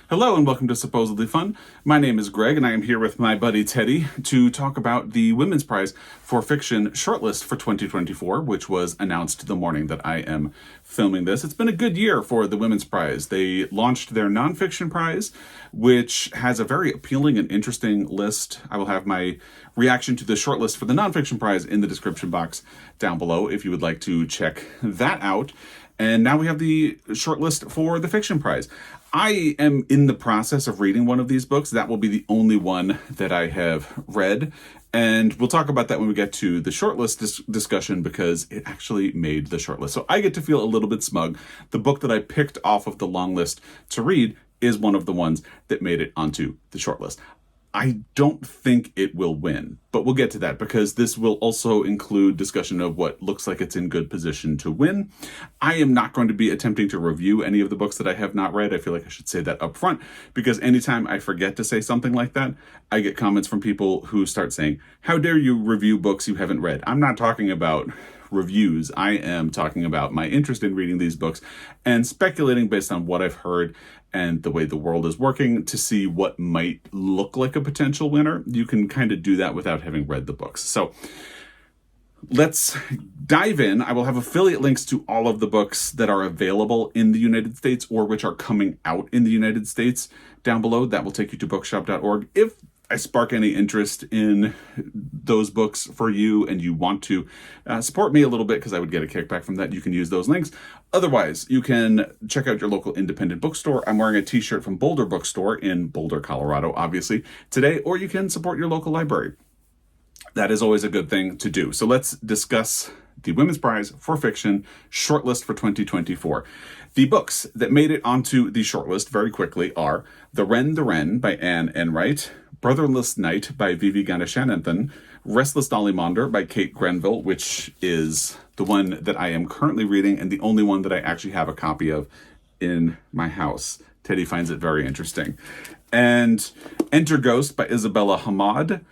Hello and welcome to Supposedly Fun. My name is Greg and I am here with my buddy Teddy to talk about the Women's Prize for Fiction Shortlist for 2024, which was announced the morning that I am filming this. It's been a good year for the Women's Prize. They launched their nonfiction prize, which has a very appealing and interesting list. I will have my reaction to the shortlist for the nonfiction prize in the description box down below if you would like to check that out. And now we have the shortlist for the fiction prize. I am in the process of reading one of these books. That will be the only one that I have read. And we'll talk about that when we get to the shortlist discussion because it actually made the shortlist. So I get to feel a little bit smug. The book that I picked off of the long list to read is one of the ones that made it onto the shortlist. I don't think it will win, but we'll get to that because this will also include discussion of what looks like it's in good position to win. I am not going to be attempting to review any of the books that I have not read. I feel like I should say that up front because anytime I forget to say something like that, I get comments from people who start saying, "How dare you review books you haven't read?" I'm not talking about reviews. I am talking about my interest in reading these books and speculating based on what I've heard and the way the world is working to see what might look like a potential winner. You can kind of do that without having read the books. So let's dive in. I will have affiliate links to all of the books that are available in the United States or which are coming out in the United States down below. That will take you to bookshop.org. If I spark any interest in those books for you and you want to support me a little bit because I would get a kickback from that, you can use those links. Otherwise, you can check out your local independent bookstore. I'm wearing a t-shirt from Boulder Bookstore in Boulder, Colorado, obviously, today, or you can support your local library. That is always a good thing to do. So let's discuss the Women's Prize for Fiction shortlist for 2024. The books that made it onto the shortlist very quickly are The Wren by Anne Enright, Brotherless Night by Vivi Ganeshananthan, Restless Dolly Maunder by Kate Grenville, which is the one that I am currently reading and the only one that I actually have a copy of in my house. Teddy finds it very interesting. And Enter Ghost by Isabella Hamad,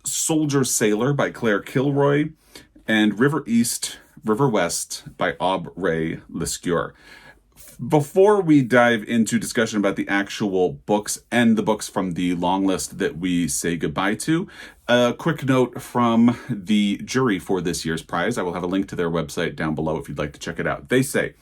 Soldier Sailor by Claire Kilroy, and River East, River West by Aubrey Lescure. Before we dive into discussion about the actual books and the books from the long list that we say goodbye to, a quick note from the jury for this year's prize. I will have a link to their website down below if you'd like to check it out. They say,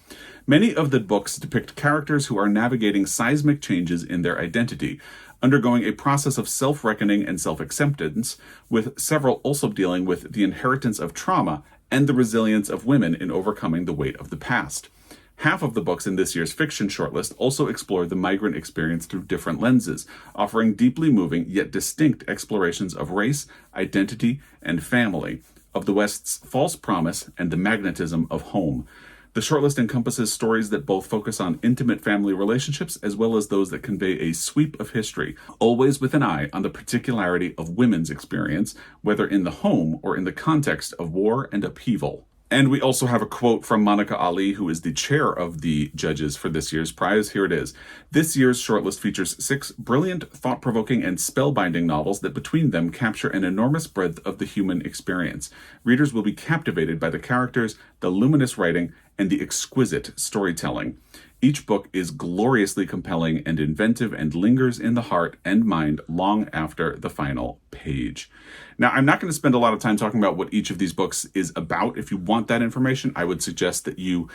many of the books depict characters who are navigating seismic changes in their identity, undergoing a process of self-reckoning and self-acceptance, with several also dealing with the inheritance of trauma and the resilience of women in overcoming the weight of the past. Half of the books in this year's fiction shortlist also explore the migrant experience through different lenses, offering deeply moving yet distinct explorations of race, identity, and family, of the West's false promise and the magnetism of home. The shortlist encompasses stories that both focus on intimate family relationships as well as those that convey a sweep of history, always with an eye on the particularity of women's experience, whether in the home or in the context of war and upheaval. And we also have a quote from Monica Ali, who is the chair of the judges for this year's prize. Here it is. This year's shortlist features 6 brilliant, thought-provoking, and spellbinding novels that between them capture an enormous breadth of the human experience. Readers will be captivated by the characters, the luminous writing, and the exquisite storytelling. Each book is gloriously compelling and inventive and lingers in the heart and mind long after the final page. Now, I'm not going to spend a lot of time talking about what each of these books is about. If you want that information, I would suggest that you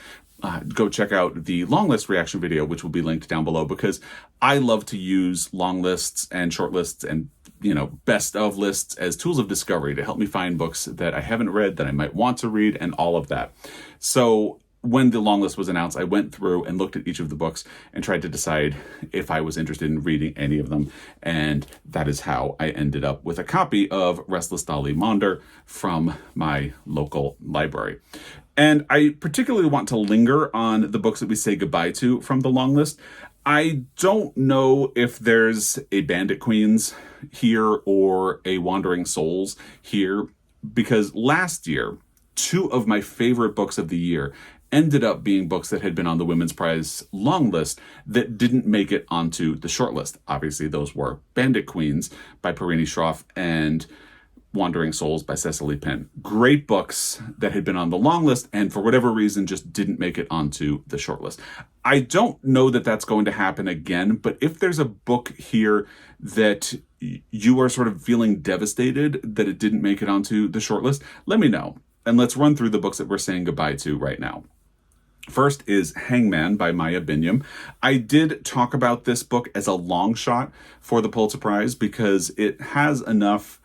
go check out the long list reaction video, which will be linked down below, because I love to use long lists and short lists and best of lists as tools of discovery to help me find books that I haven't read, that I might want to read, and all of that. So when the long list was announced, I went through and looked at each of the books and tried to decide if I was interested in reading any of them. And that is how I ended up with a copy of Restless Dolly Maunder from my local library. And I particularly want to linger on the books that we say goodbye to from the long list. I don't know if there's a Bandit Queens here or a Wandering Souls here, because last year, 2 of my favorite books of the year ended up being books that had been on the Women's Prize long list that didn't make it onto the short list. Obviously, those were Bandit Queens by Parini Shroff and Wandering Souls by Cecily Penn. Great books that had been on the long list and for whatever reason just didn't make it onto the short list. I don't know that that's going to happen again, but if there's a book here that you are sort of feeling devastated that it didn't make it onto the shortlist, let me know. And let's run through the books that we're saying goodbye to right now. First is Hangman by Maya Binyam. I did talk about this book as a long shot for the Pulitzer Prize because it has enough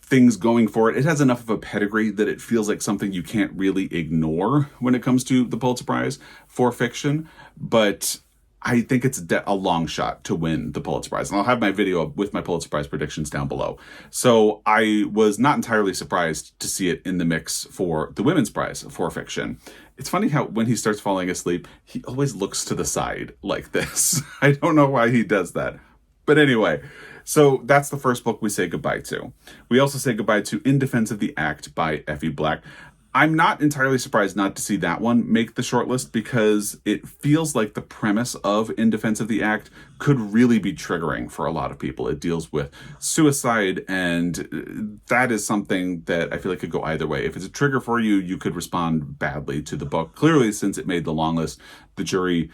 things going for it. It has enough of a pedigree that it feels like something you can't really ignore when it comes to the Pulitzer Prize for fiction. But I think it's a long shot to win the Pulitzer Prize. And I'll have my video with my Pulitzer Prize predictions down below. So I was not entirely surprised to see it in the mix for the Women's Prize for fiction. It's funny how when he starts falling asleep, he always looks to the side like this. I don't know why he does that. But anyway, so that's the first book we say goodbye to. We also say goodbye to In Defense of the Act by Effie Black. I'm not entirely surprised not to see that one make the shortlist because it feels like the premise of In Defense of the Act could really be triggering for a lot of people. It deals with suicide, and that is something that I feel like could go either way. If it's a trigger for you, you could respond badly to the book. Clearly, since it made the longlist, the jury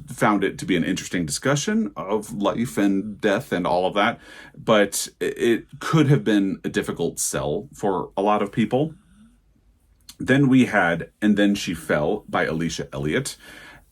found it to be an interesting discussion of life and death and all of that, but it could have been a difficult sell for a lot of people. Then we had And Then She Fell by Alicia Elliott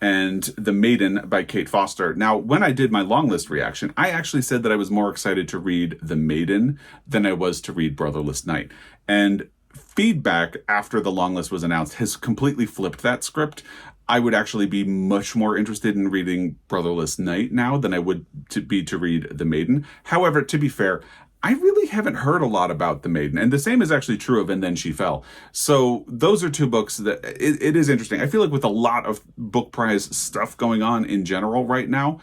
and The Maiden by Kate Foster. Now, when I did my long list reaction, I actually said that I was more excited to read The Maiden than I was to read Brotherless Night. And feedback after the long list was announced has completely flipped that script. I would actually be much more interested in reading Brotherless Night now than I would to read The Maiden. However, to be fair, I really haven't heard a lot about The Maiden, and the same is actually true of And Then She Fell. So those are two books that it is interesting. I feel like with a lot of book prize stuff going on in general right now,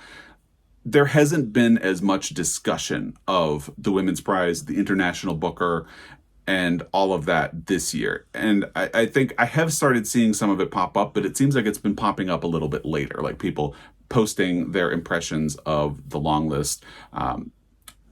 there hasn't been as much discussion of the Women's Prize, the International Booker, and all of that this year. And I think I have started seeing some of it pop up, but it seems like it's been popping up a little bit later, like people posting their impressions of the long list.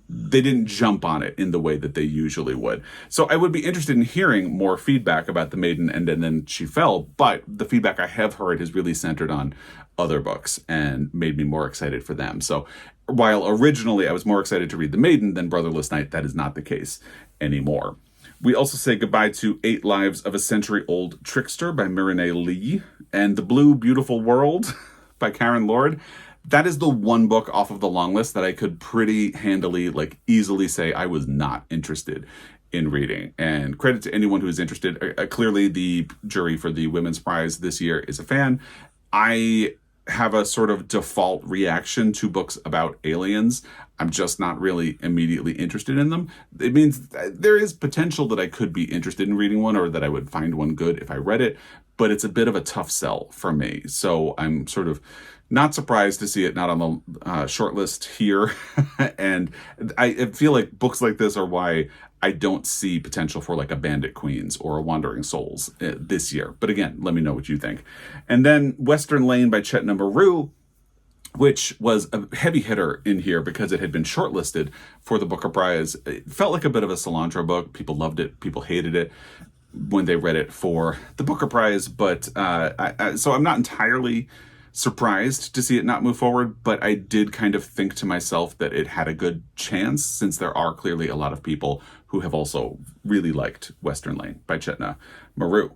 They didn't jump on it in the way that they usually would. So I would be interested in hearing more feedback about The Maiden and Then She Fell, but the feedback I have heard is really centered on other books and made me more excited for them. So while originally I was more excited to read The Maiden than Brotherless Night, that is not the case anymore. We also say goodbye to 8 Lives of a Century-Old Trickster by Mireille Lee and The Blue Beautiful World by Karen Lord. That is the one book off of the long list that I could pretty handily, easily say I was not interested in reading. And credit to anyone who is interested. Clearly, the jury for the Women's Prize this year is a fan. I have a sort of default reaction to books about aliens. I'm just not really immediately interested in them. It means there is potential that I could be interested in reading one or that I would find one good if I read it, but it's a bit of a tough sell for me. So I'm sort of not surprised to see it not on the short list here. And I feel like books like this are why I don't see potential for a Bandit Queens or a Wandering Souls this year. But again, let me know what you think. And then Western Lane by Chetna Maru, which was a heavy hitter in here because it had been shortlisted for the Booker Prize. It felt like a bit of a cilantro book. People loved it. People hated it when they read it for the Booker Prize. But so I'm not entirely surprised to see it not move forward, but I did kind of think to myself that it had a good chance since there are clearly a lot of people who have also really liked Western Lane by Chetna Maru.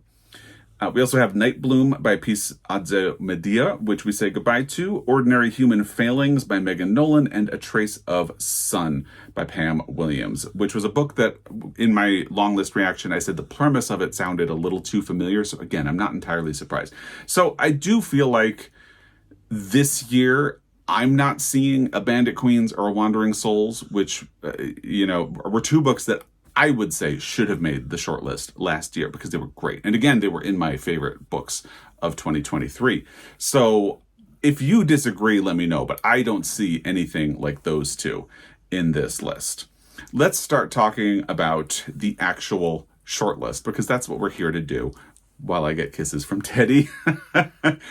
We also have Night Bloom by Peace Adze Medea, which we say goodbye to, Ordinary Human Failings by Megan Nolan, and A Trace of Sun by Pam Williams, which was a book that in my long list reaction, I said the premise of it sounded a little too familiar. So again, I'm not entirely surprised. So I do feel like this year, I'm not seeing a Bandit Queens or a Wandering Souls, which, were two books that I would say should have made the shortlist last year because they were great. And again, they were in my favorite books of 2023. So if you disagree, let me know. But I don't see anything like those two in this list. Let's start talking about the actual shortlist because that's what we're here to do. While I get kisses from Teddy.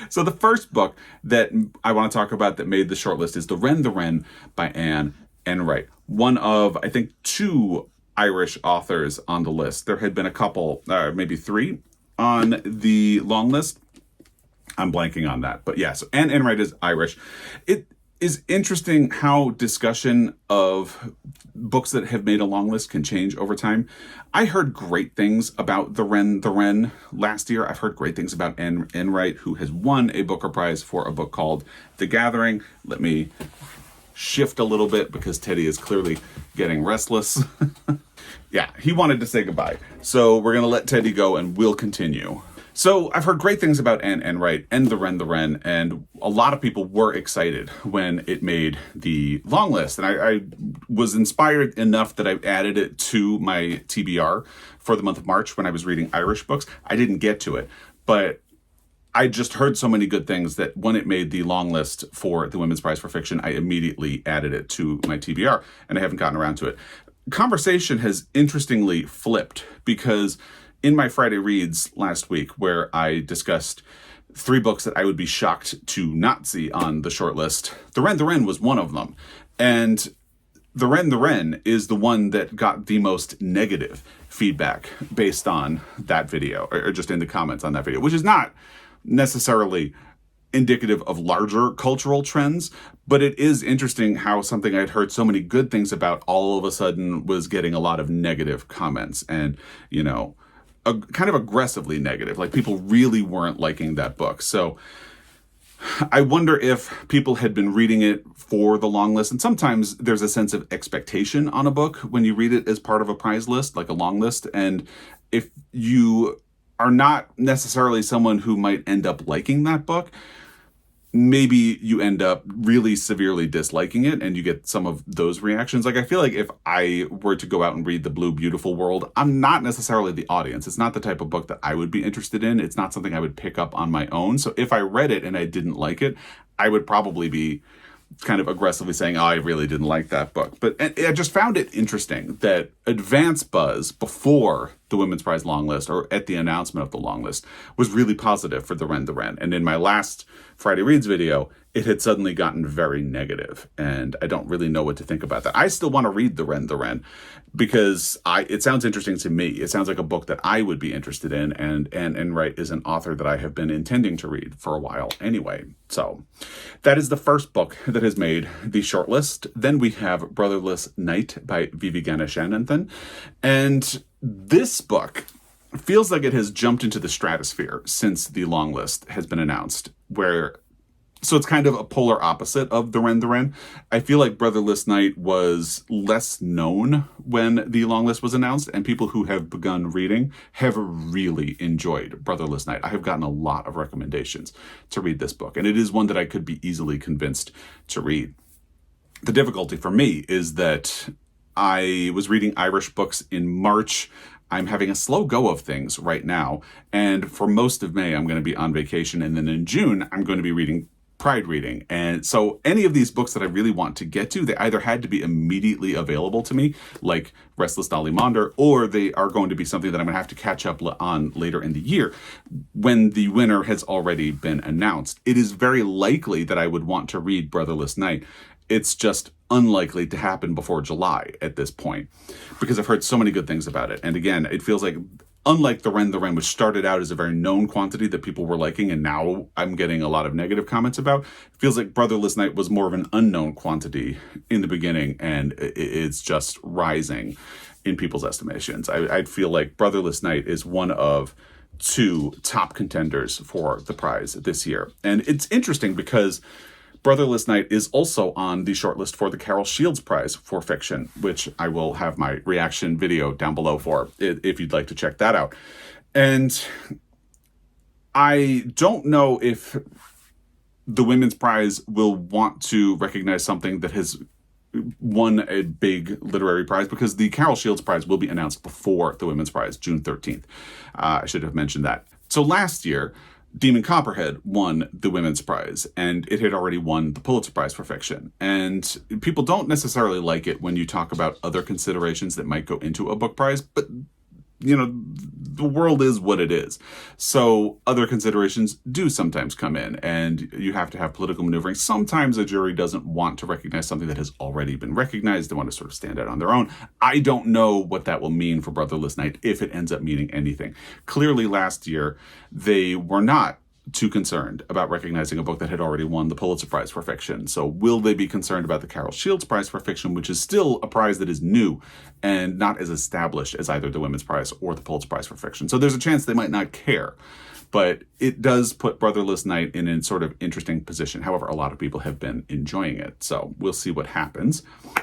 So the first book that I want to talk about that made the shortlist is The Wren by Anne Enright. One of, I think, 2 Irish authors on the list. There had been a couple, maybe 3 on the long list. I'm blanking on that. But yeah, so Anne Enright is Irish. It is interesting how discussion of books that have made a long list can change over time. I heard great things about the Wren last year. I've heard great things about Anne Enright, who has won a Booker Prize for a book called The Gathering. Let me shift a little bit because Teddy is clearly getting restless. Yeah, he wanted to say goodbye. So we're going to let Teddy go and we'll continue. So I've heard great things about Anne Enright and the Wren, and a lot of people were excited when it made the long list. And I was inspired enough that I added it to my TBR for the month of March when I was reading Irish books. I didn't get to it, but I just heard so many good things that when it made the long list for the Women's Prize for Fiction, I immediately added it to my TBR, and I haven't gotten around to it. Conversation has interestingly flipped because in my Friday Reads last week, where I discussed 3 books that I would be shocked to not see on the shortlist, The Wren was one of them. And The Wren is the one that got the most negative feedback based on that video, or just in the comments on that video, which is not necessarily indicative of larger cultural trends, but it is interesting how something I'd heard so many good things about all of a sudden was getting a lot of negative comments, and, you know, kind of aggressively negative, like people really weren't liking that book. So I wonder if people had been reading it for the long list, and sometimes there's a sense of expectation on a book when you read it as part of a prize list, like a long list, and if you are not necessarily someone who might end up liking that book, maybe you end up really severely disliking it and you get some of those reactions. Like, I feel like if I were to go out and read The Blue Beautiful World, I'm not necessarily the audience. It's not the type of book that I would be interested in. It's not something I would pick up on my own. So if I read it and I didn't like it, I would probably be kind of aggressively saying, oh, I really didn't like that book. But I just found it interesting that advance buzz before the Women's Prize long list, or at the announcement of the long list, was really positive for the Wren. And in my last Friday Reads video, it had suddenly gotten very negative. And I don't really know what to think about that. I still want to read the Wren because it sounds interesting to me. It sounds like a book that I would be interested in. And Anne Enright is an author that I have been intending to read for a while anyway. So that is the first book that has made the shortlist. Then we have Brotherless Night by Vivi Ganeshananthan. And this book feels like it has jumped into the stratosphere since the long list has been announced, so it's kind of a polar opposite of the Wren. I feel like Brotherless Night was less known when the long list was announced, and people who have begun reading have really enjoyed Brotherless Night. I have gotten a lot of recommendations to read this book, and it is one that I could be easily convinced to read. The difficulty for me is that I was reading Irish books in March. I'm having a slow go of things right now, and for most of May, I'm going to be on vacation, and then in June, I'm going to be reading Pride reading. And so any of these books that I really want to get to, they either had to be immediately available to me, like Restless Dolly Maunder, or they are going to be something that I'm going to have to catch up on later in the year when the winner has already been announced. It is very likely that I would want to read Brotherless Night. It's just unlikely to happen before July at this point because I've heard so many good things about it. And again, it feels like, unlike the Wren, which started out as a very known quantity that people were liking, and now I'm getting a lot of negative comments about, it feels like Brotherless Night was more of an unknown quantity in the beginning, and it's just rising in people's estimations. I feel like Brotherless Night is one of 2 top contenders for the prize this year. And it's interesting because Brotherless Night is also on the shortlist for the Carol Shields Prize for Fiction, which I will have my reaction video down below for if you'd like to check that out. And I don't know if the Women's Prize will want to recognize something that has won a big literary prize, because the Carol Shields Prize will be announced before the Women's Prize, June 13th. I should have mentioned that. So last year, Demon Copperhead won the Women's Prize, and it had already won the Pulitzer Prize for Fiction. And people don't necessarily like it when you talk about other considerations that might go into a book prize, but, you know, the world is what it is. So other considerations do sometimes come in, and you have to have political maneuvering. Sometimes a jury doesn't want to recognize something that has already been recognized. They want to sort of stand out on their own. I don't know what that will mean for Brotherless Night, if it ends up meaning anything. Clearly last year, they were not too concerned about recognizing a book that had already won the Pulitzer Prize for fiction. So will they be concerned about the Carol Shields Prize for fiction, which is still a prize that is new and not as established as either the Women's Prize or the Pulitzer Prize for fiction? So there's a chance they might not care. But it does put Brotherless Night in a sort of interesting position. However, a lot of people have been enjoying it. So we'll see what happens.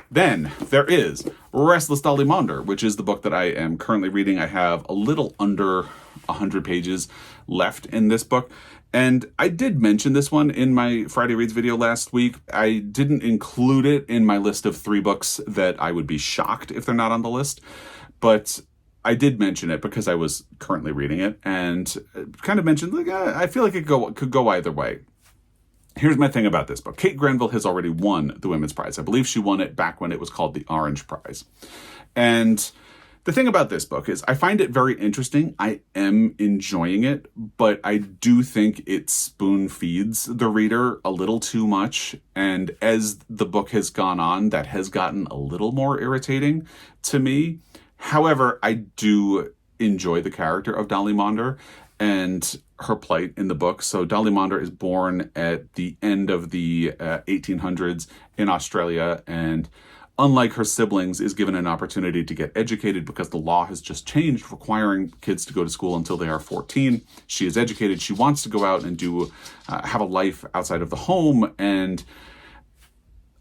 Then there is Restless Dolly Maunder, which is the book that I am currently reading. I have a little under 100 pages left in this book. And I did mention this one in my Friday Reads video last week. I didn't include it in my list of 3 books that I would be shocked if they're not on the list. But I did mention it because I was currently reading it and kind of mentioned, like, I feel like it could go either way. Here's my thing about this book. Kate Granville has already won the Women's Prize. I believe she won it back when it was called the Orange Prize. And the thing about this book is I find it very interesting. I am enjoying it, but I do think it spoon feeds the reader a little too much. And as the book has gone on, that has gotten a little more irritating to me. However, I do enjoy the character of Dolly Maunder and her plight in the book. So Dolly Maunder is born at the end of the 1800s in Australia, and unlike her siblings, is given an opportunity to get educated because the law has just changed, requiring kids to go to school until they are 14. She is educated. She wants to go out and have a life outside of the home, and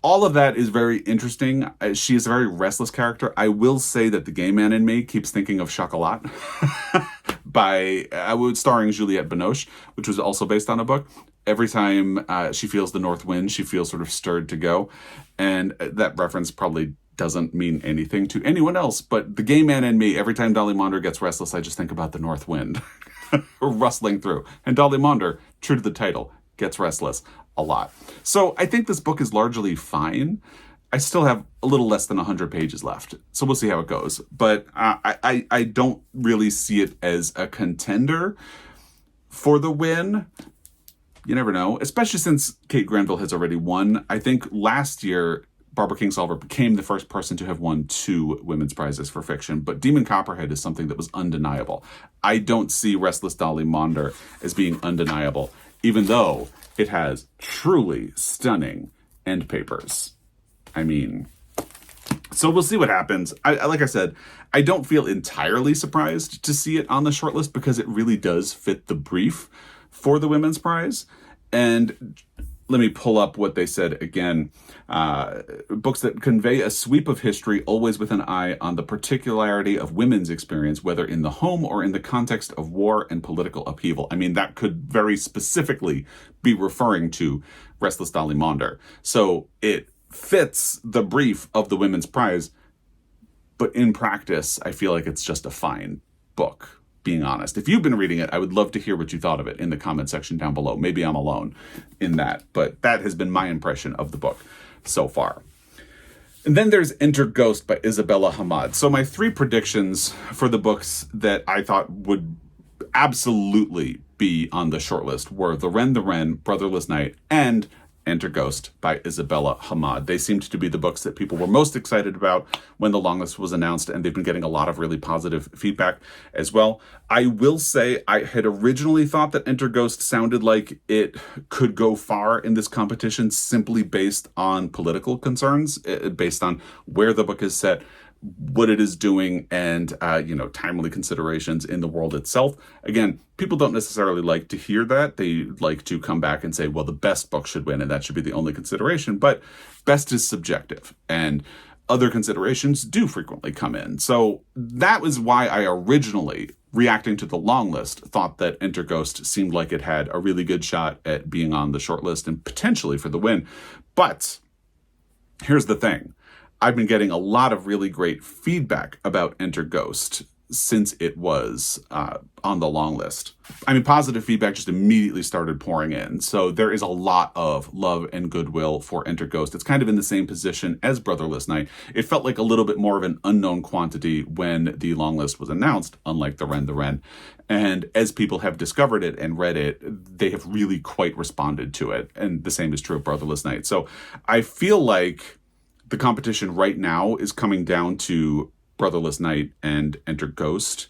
all of that is very interesting. She is a very restless character. I will say that the gay man in me keeps thinking of Chocolat starring Juliette Binoche, which was also based on a book. Every time she feels the north wind, she feels sort of stirred to go. And that reference probably doesn't mean anything to anyone else, but the gay man in me, every time Dolly Maunder gets restless, I just think about the north wind rustling through. And Dolly Maunder, true to the title, gets restless a lot. So I think this book is largely fine. I still have a little less than 100 pages left, so we'll see how it goes. But I don't really see it as a contender for the win. You never know, especially since Kate Granville has already won. I think last year, Barbara Kingsolver became the first person to have won 2 women's prizes for fiction, but Demon Copperhead is something that was undeniable. I don't see Restless Dolly Maunder as being undeniable, even though it has truly stunning end papers. I mean, so we'll see what happens. Like I said, I don't feel entirely surprised to see it on the shortlist because it really does fit the brief for the Women's Prize. And let me pull up what they said again. Books that convey a sweep of history, always with an eye on the particularity of women's experience, whether in the home or in the context of war and political upheaval. I mean, that could very specifically be referring to Restless Dolly Maunder. So it fits the brief of the Women's Prize, but in practice, I feel like it's just a fine book. Being honest. If you've been reading it, I would love to hear what you thought of it in the comment section down below. Maybe I'm alone in that, but that has been my impression of the book so far. And then there's Enter Ghost by Isabella Hamad. So my 3 predictions for the books that I thought would absolutely be on the shortlist were The Wren, Brotherless Night, and Enter Ghost by Isabella Hamad. They seemed to be the books that people were most excited about when the Longlist was announced, and they've been getting a lot of really positive feedback as well. I will say I had originally thought that Enter Ghost sounded like it could go far in this competition simply based on political concerns, based on where the book is set, what it is doing, and timely considerations in the world itself. Again, people don't necessarily like to hear that. They like to come back and say, well, the best book should win, and that should be the only consideration. But best is subjective, and other considerations do frequently come in. So that was why I originally, reacting to the Longlist, thought that Enter Ghost seemed like it had a really good shot at being on the shortlist and potentially for the win. But here's the thing. I've been getting a lot of really great feedback about Enter Ghost since it was on the Longlist. I mean, positive feedback just immediately started pouring in. So there is a lot of love and goodwill for Enter Ghost. It's kind of in the same position as Brotherless Night. It felt like a little bit more of an unknown quantity when the Longlist was announced, unlike The Wren. And as people have discovered it and read it, they have really quite responded to it. And the same is true of Brotherless Night. So I feel like the competition right now is coming down to Brotherless Night and Enter Ghost.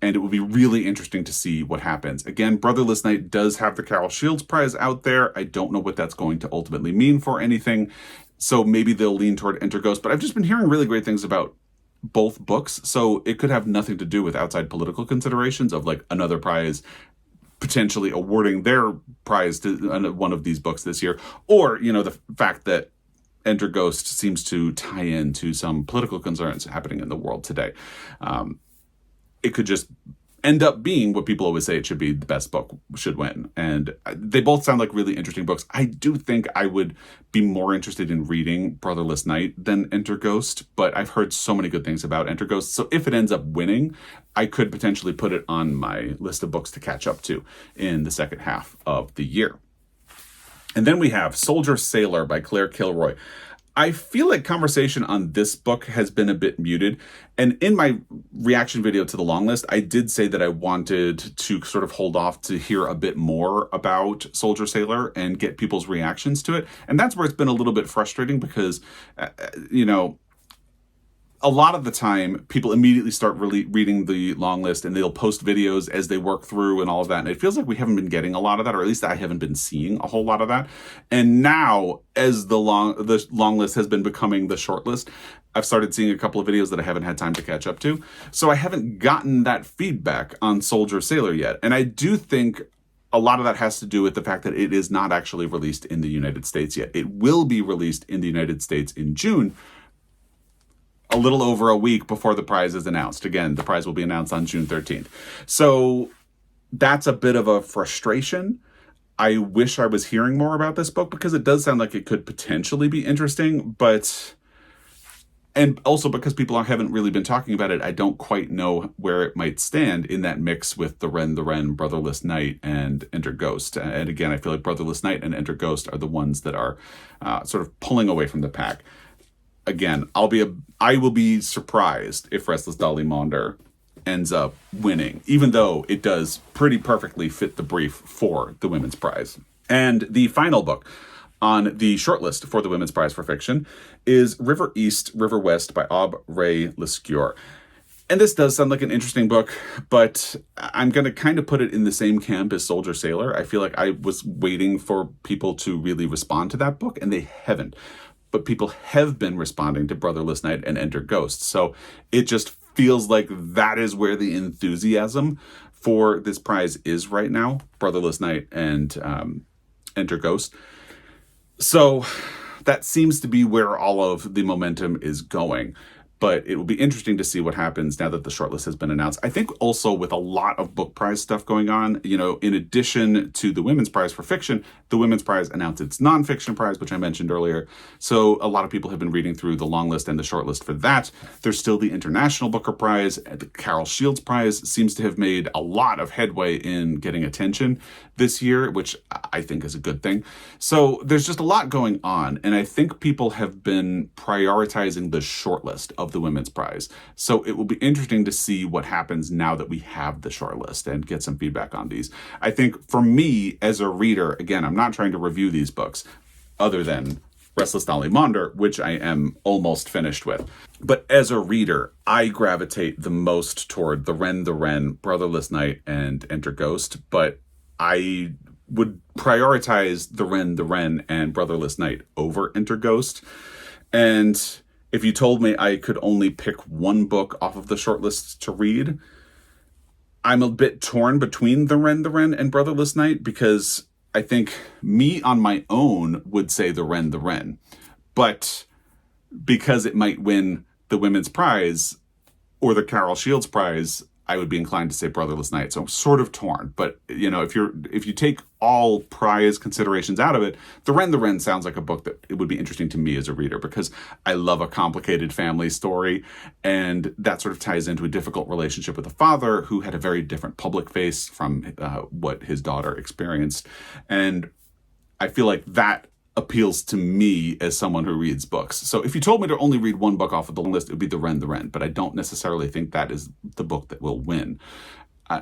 and it will be really interesting to see what happens. Again, Brotherless Night does have the Carol Shields Prize out there. I don't know what that's going to ultimately mean for anything, so maybe they'll lean toward Enter Ghost, but I've just been hearing really great things about both books, so it could have nothing to do with outside political considerations of like another prize potentially awarding their prize to one of these books this year, or, you know, the fact that Enter Ghost seems to tie into some political concerns happening in the world today. It could just end up being what people always say it should be, the best book should win. And they both sound like really interesting books. I do think I would be more interested in reading Brotherless Night than Enter Ghost, but I've heard so many good things about Enter Ghost. So if it ends up winning, I could potentially put it on my list of books to catch up to in the second half of the year. And then we have Soldier Sailor by Claire Kilroy. I feel like conversation on this book has been a bit muted. And in my reaction video to the Longlist, I did say that I wanted to sort of hold off to hear a bit more about Soldier Sailor and get people's reactions to it. And that's where it's been a little bit frustrating because, you know, a lot of the time, people immediately start reading the long list and they'll post videos as they work through and all of that. And it feels like we haven't been getting a lot of that, or at least I haven't been seeing a whole lot of that. And now, as the long list has been becoming the short list, I've started seeing a couple of videos that I haven't had time to catch up to. So I haven't gotten that feedback on Soldier Sailor yet. And I do think a lot of that has to do with the fact that it is not actually released in the United States yet. It will be released in the United States in June, a little over a week before the prize is announced. Again, the prize will be announced on June 13th. So that's a bit of a frustration. I wish I was hearing more about this book because it does sound like it could potentially be interesting, but, and also because people haven't really been talking about it, I don't quite know where it might stand in that mix with the Ren, Brotherless Night, and Enter Ghost. And again, I feel like Brotherless Night and Enter Ghost are the ones that are sort of pulling away from the pack. Again, I will be surprised if Restless Dolly Maunder ends up winning, even though it does pretty perfectly fit the brief for the Women's Prize. And the final book on the shortlist for the Women's Prize for Fiction is River East, River West by Aub Ray Lescure. And this does sound like an interesting book, but I'm going to kind of put it in the same camp as Soldier Sailor. I feel like I was waiting for people to really respond to that book, and they haven't. But people have been responding to Brotherless Night and Enter Ghost. So it just feels like that is where the enthusiasm for this prize is right now, Brotherless Night and Enter Ghost. So that seems to be where all of the momentum is going. But it will be interesting to see what happens now that the shortlist has been announced. I think also with a lot of book prize stuff going on, you know, in addition to the Women's Prize for Fiction, the Women's Prize announced its nonfiction prize, which I mentioned earlier. So a lot of people have been reading through the long list and the shortlist for that. There's still the International Booker Prize. The Carol Shields Prize seems to have made a lot of headway in getting attention this year, which I think is a good thing. So there's just a lot going on. And I think people have been prioritizing the shortlist of the Women's Prize. So it will be interesting to see what happens now that we have the shortlist and get some feedback on these. I think for me as a reader, again, I'm not trying to review these books other than Restless Dolly Maunder, which I am almost finished with. But as a reader, I gravitate the most toward the Ren, Brotherless Night, and Enter Ghost. But I would prioritize the Ren, and Brotherless Night over Enter Ghost. And if you told me I could only pick one book off of the shortlist to read, I'm a bit torn between the Ren, and Brotherless Night, because I think me on my own would say the Ren. But because it might win the Women's Prize or the Carol Shields Prize, I would be inclined to say Brotherless Night. So I'm sort of torn. But, you know, if you take all prize considerations out of it, the Ren sounds like a book that it would be interesting to me as a reader, because I love a complicated family story, and that sort of ties into a difficult relationship with a father who had a very different public face from what his daughter experienced. And I feel like that appeals to me as someone who reads books. So if you told me to only read one book off of the list, it would be the Ren, but I don't necessarily think that is the book that will win.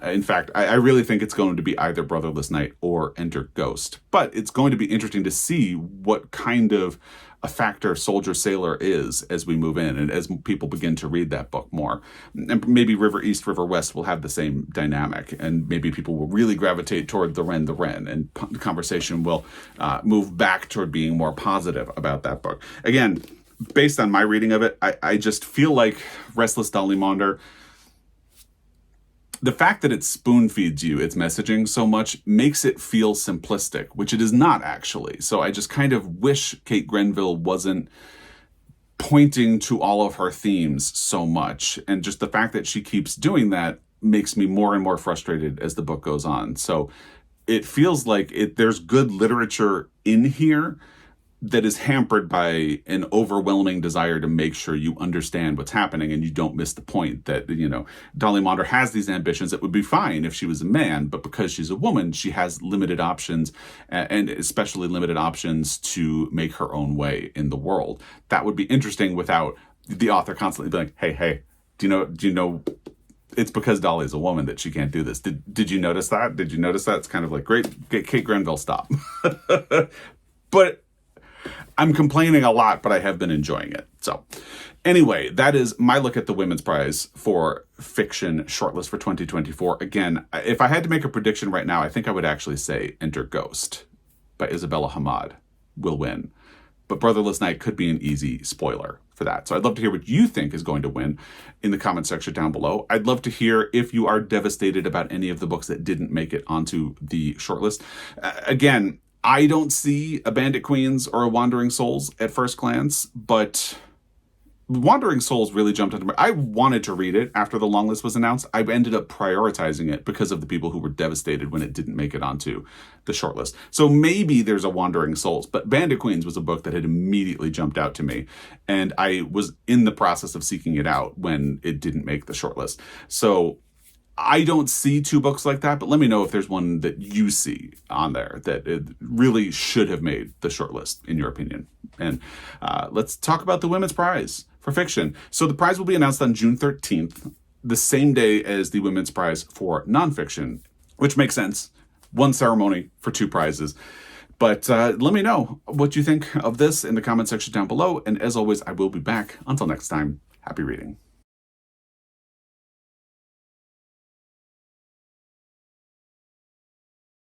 In fact, I really think it's going to be either Brotherless Night or Enter Ghost. But it's going to be interesting to see what kind of a factor Soldier Sailor is as we move in and as people begin to read that book more. And maybe River East, River West will have the same dynamic, and maybe people will really gravitate toward the Wren, and the conversation will move back toward being more positive about that book. Again, based on my reading of it, I just feel like Restless Dolly Maunder, the fact that it spoon feeds you its messaging so much makes it feel simplistic, which it is not actually. So I just kind of wish Kate Grenville wasn't pointing to all of her themes so much. And just the fact that she keeps doing that makes me more and more frustrated as the book goes on. So it feels like there's good literature in here that is hampered by an overwhelming desire to make sure you understand what's happening and you don't miss the point that, Dolly Maunder has these ambitions that would be fine if she was a man, but because she's a woman, she has limited options, and especially limited options to make her own way in the world. That would be interesting without the author constantly being like, hey, do you know it's because Dolly's a woman that she can't do this. Did you notice that? Did you notice that? It's kind of like, great, Kate Grenville, stop. But I'm complaining a lot, but I have been enjoying it. So anyway, that is my look at the Women's Prize for Fiction Shortlist for 2024. Again, if I had to make a prediction right now, I think I would actually say Enter Ghost by Isabella Hamad will win. But Brotherless Night could be an easy spoiler for that. So I'd love to hear what you think is going to win in the comment section down below. I'd love to hear if you are devastated about any of the books that didn't make it onto the shortlist. Again, I don't see a Bandit Queens or a Wandering Souls at first glance, but Wandering Souls really jumped into me. I wanted to read it after the Longlist was announced. I ended up prioritizing it because of the people who were devastated when it didn't make it onto the shortlist. So maybe there's a Wandering Souls, but Bandit Queens was a book that had immediately jumped out to me, and I was in the process of seeking it out when it didn't make the shortlist. So I don't see two books like that, but let me know if there's one that you see on there that it really should have made the shortlist, in your opinion. And let's talk about the Women's Prize for Fiction. So the prize will be announced on June 13th, the same day as the Women's Prize for Nonfiction, which makes sense. One ceremony for two prizes. But let me know what you think of this in the comment section down below. And as always, I will be back. Until next time, happy reading.